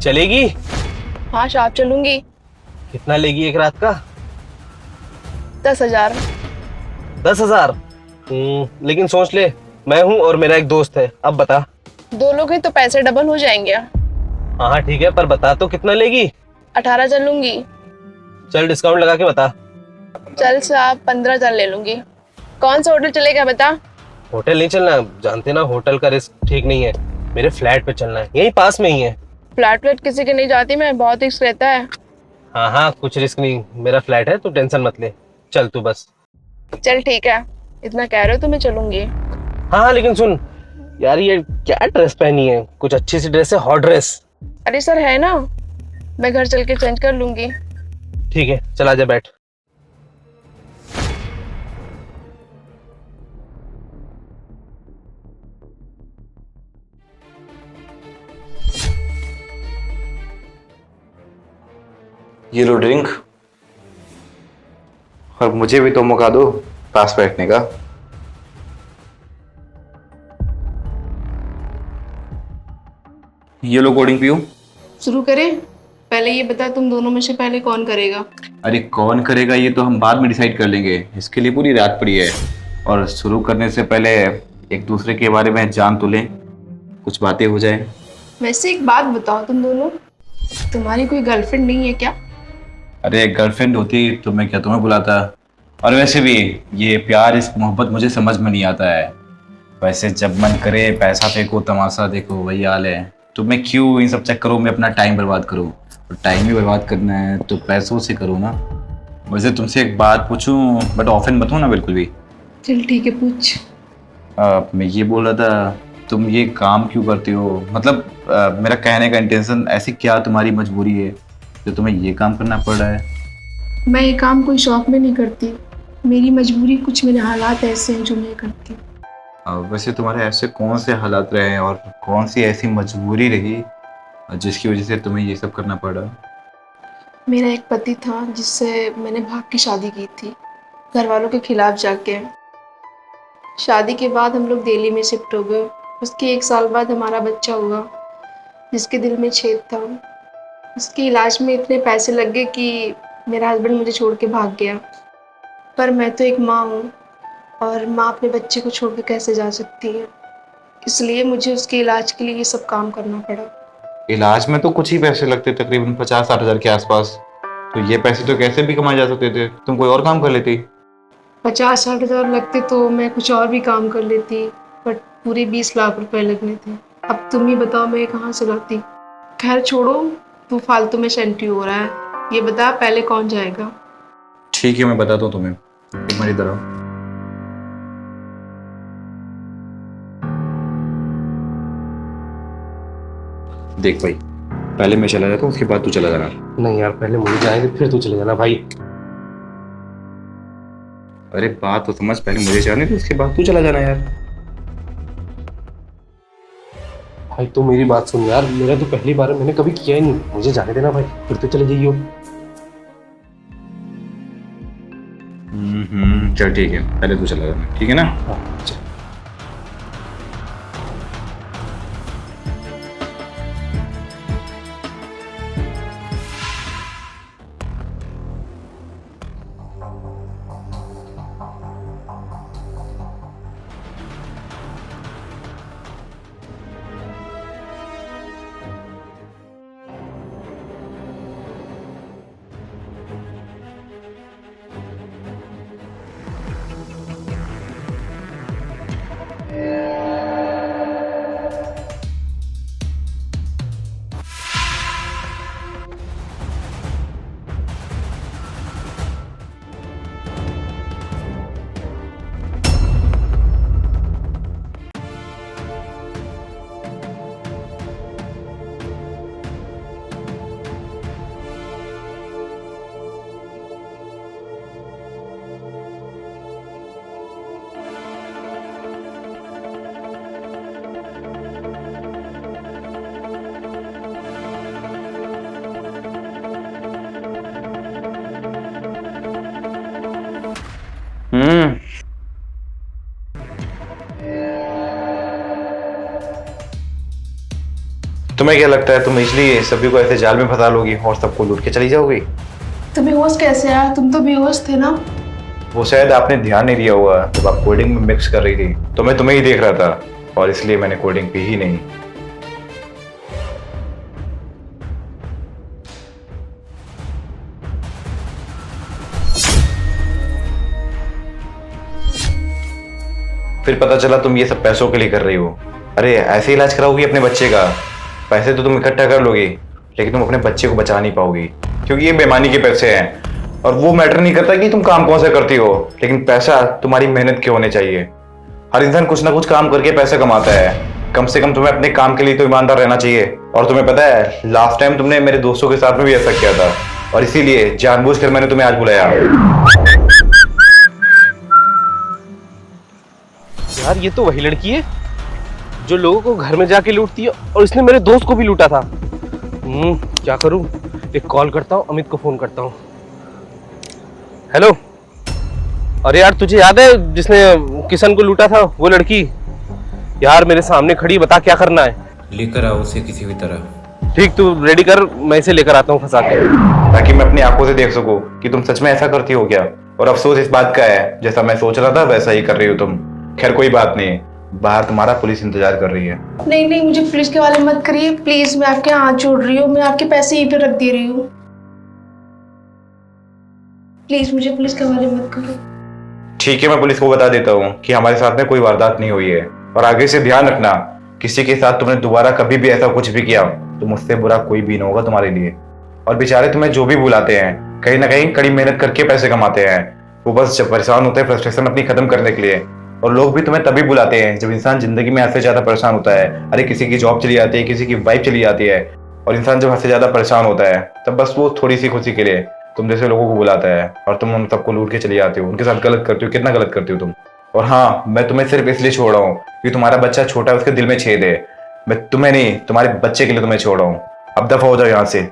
चलेगी? हाँ शाम चलूंगी। कितना लेगी एक रात का? 10,000। 10,000? लेकिन सोच ले, मैं हूँ और मेरा एक दोस्त है। अब बता। दो लोग हैं तो पैसे डबल हो जाएंगे। हाँ हाँ ठीक है, पर बता तो कितना लेगी? 18 चलूंगी। चल डिस्काउंट लगा के बता। चल साहब 15,000 ले लूंगी। कौन सा होटल चलेगा बता। होटल नहीं चलना, जानते ना होटल का रिस्क ठीक नहीं है। मेरे फ्लैट पे चलना है, यहीं पास में ही है। फ्लैट व्लैट किसी के नहीं जाती मैं, बहुत रिस्क रहता है। हाँ हाँ कुछ रिस्क नहीं, मेरा फ्लैट है, तू टेंशन मत ले। चल तू बस। चल ठीक है, इतना कह रहे हो तो मैं चलूंगी। हाँ हाँ लेकिन सुन यार, ये क्या ड्रेस पहनी है? कुछ अच्छी सी ड्रेस है, हॉट ड्रेस। अरे सर है ना, मैं घर चल के चेंज कर लूंगी। ठीक है चल आजा बैठ। ये लो ड्रिंक, और मुझे भी तो मौका दो पास बैठने का। ये लो कोल्ड पियो। शुरू करें? पहले ये बता तुम दोनों में से पहले कौन करेगा। अरे कौन करेगा ये तो हम बाद में डिसाइड कर लेंगे, इसके लिए पूरी रात पड़ी है। और शुरू करने से पहले एक दूसरे के बारे में जान तो लें, कुछ बातें हो जाए। वैसे एक बात बताओ, तुम दोनों, तुम्हारी कोई गर्लफ्रेंड नहीं है क्या? अरे गर्लफ्रेंड होती तो मैं क्या तुम्हें बुलाता। और वैसे भी ये प्यार इस मोहब्बत मुझे समझ में नहीं आता है। वैसे जब मन करे पैसा फेंको तमाशा देखो, वही हाल है। तो मैं क्यों इन सब चक्करों में अपना टाइम बर्बाद करूँ? तो टाइम ही बर्बाद करना है तो पैसों से करो ना। वैसे तुमसे एक बात पूछूं, बट ऑफन मत हो ना बिल्कुल भी। चल ठीक है पूछ। मैं ये बोल रहा था, तुम ये काम क्यों करते हो? मतलब मेरा कहने का इंटेंशन, ऐसी क्या तुम्हारी मजबूरी है जो तुम्हें ये काम करना पड़ रहा है? मैं ये काम कोई शौक में नहीं करती, मेरी मजबूरी, कुछ मेरे हालात ऐसे हैं जो मैं करती। वैसे तुम्हारे ऐसे कौन से हालात रहे हैं और कौन सी ऐसी मजबूरी रही जिसकी वजह से तुम्हें ये सब करना पड़ा? मेरा एक पति था जिससे मैंने भाग की शादी की थी, घर वालों के खिलाफ जाके। शादी के बाद हम लोग दिल्ली में शिफ्ट हो गए। उसके 1 साल बाद हमारा बच्चा हुआ जिसके दिल में छेद था। उसके इलाज में इतने पैसे लग गए कि मेरा हस्बैंड मुझे छोड़ के भाग गया। पर मैं तो एक माँ हूँ, और माँ अपने बच्चे को छोड़ के कैसे जा सकती है, इसलिए मुझे उसके इलाज के लिए ये सब काम करना पड़ा। इलाज में तो कुछ ही पैसे लगते, तकरीबन 50-60 हज़ार के आसपास। तो ये पैसे तो कैसे भी कमाए जा सकते थे, तुम कोई और काम कर लेती। 50-60 हज़ार लगते तो मैं कुछ और भी काम कर लेती, बट पूरे 20 लाख रुपए लगने थे। अब तुम ही बताओ मैं कहाँ से लाती। खैर छोड़ो, तू फालतू में सेंटी हो रहा है। ये बता पहले कौन जाएगा। ठीक है मैं बताता हूँ तुम्हें, तुम मेरी तरह। देख भाई, पहले मैं चला जाता हूँ, उसके बाद तू चला जाना। नहीं यार, पहले मुझे जाएंगे फिर तू चले जाना भाई। अरे बात तो समझ, पहले मुझे जाने दे, उसके बाद तू चला जाना यार। भाई तू मेरी बात सुन यार, मेरा तो पहली बार है, मैंने कभी किया ही नहीं, मुझे जाने देना भाई, फिर तो चले जाइयो। चल ठीक है, पहले तू चला जाना, ठीक है ना? हाँ चल। तुम्हें क्या लगता है तुम इसलिए सभी को ऐसे जाल में फंसा लोगी और सबको लूट के चली जाओगी? तुम बेहोश कैसे यार? तुम तो बेहोश थे ना। वो शायद आपने ध्यान नहीं दिया होगा, जब आप कोडिंग में मिक्स कर रही थी तो मैं तुम्हें ही देख रहा था और इसलिए मैंने कोडिंग की ही नहीं। फिर पता चला तुम ये सब पैसों के लिए कर रही हो। अरे ऐसे इलाज कराओगी अपने बच्चे का? पैसे तो तुम इकट्ठा कर लोगी लेकिन तुम अपने बच्चे को बचा नहीं पाओगी, क्योंकि ये बेईमानी के पैसे हैं। और वो मैटर नहीं करता कि तुम काम कौन सा करती हो, लेकिन पैसा तुम्हारी मेहनत के होने चाहिए। हर इंसान कुछ ना कुछ काम करके पैसा कमाता है। कम से कम तुम्हें अपने काम के लिए तो ईमानदार रहना चाहिए। और तुम्हें पता है लास्ट टाइम तुमने मेरे दोस्तों के साथ में भी ऐसा किया था, और इसीलिए जानबूझकर मैंने तुम्हें आज बुलाया। यार ये तो वही लड़की है जो लोगों को घर में जाके लूटती है, और इसने मेरे दोस्त को भी लूटा था। क्या करूं? एक कॉल करता हूँ, अमित को फोन करता हूँ। हेलो। अरे यार तुझे याद है जिसने किशन को लूटा था, वो लड़की? यार मेरे सामने खड़ी, बता क्या करना है। लेकर आओ उसे किसी भी तरह। ठीक, तू रेडी कर, मैं इसे लेकर आता हूँ फंसा के। ताकि मैं अपनी आंखों से देख सकूं कि तुम सच में ऐसा करती हो क्या। और अफसोस इस बात का है, जैसा मैं सोच रहा था वैसा ही कर रही हो तुम। खैर कोई बात नहीं, बाहर तुम्हारा पुलिस इंतजार कर रही है। नहीं नहीं, मुझे पुलिस के हवाले मत करिए प्लीज। मैं आपके हाथ जोड़ रही हूँ, मैं आपके पैसे यहीं पे रख दे रही हूँ। प्लीज मुझे पुलिस के हवाले मत करो। ठीक है, मैं पुलिस को बता देता हूँ कि हमारे साथ में कोई वारदात नहीं हुई है। और आगे से ध्यान रखना, किसी के साथ तुमने दोबारा कभी भी ऐसा कुछ भी किया तो मुझसे बुरा कोई भी नहीं होगा तुम्हारे लिए। और बेचारे तुम्हें जो भी बुलाते हैं, कहीं ना कहीं कड़ी मेहनत करके पैसे कमाते हैं। वो बस जब परेशान होते हैं फ्रस्ट्रेशन अपनी खत्म करने के लिए। और लोग भी तुम्हें तभी बुलाते हैं जब इंसान जिंदगी में हद से ज्यादा परेशान होता है। अरे किसी की जॉब चली जाती है, किसी की वाइफ चली जाती है, और इंसान जब हद से ज्यादा परेशान होता है तब बस वो थोड़ी सी खुशी के लिए तुम जैसे लोगों को बुलाता है, और तुम उन सबको लूट के चली जाती हो, उनके साथ गलत करती हो। कितना गलत करती हो तुम। और हाँ, मैं तुम्हें सिर्फ इसलिए छोड़ रहा हूँ कि तुम्हारा बच्चा छोटा है, उसके दिल में छेद है। मैं तुम्हें नहीं, तुम्हारे बच्चे के लिए तुम्हें छोड़ रहा हूँ। अब दफा हो जाओ यहाँ से।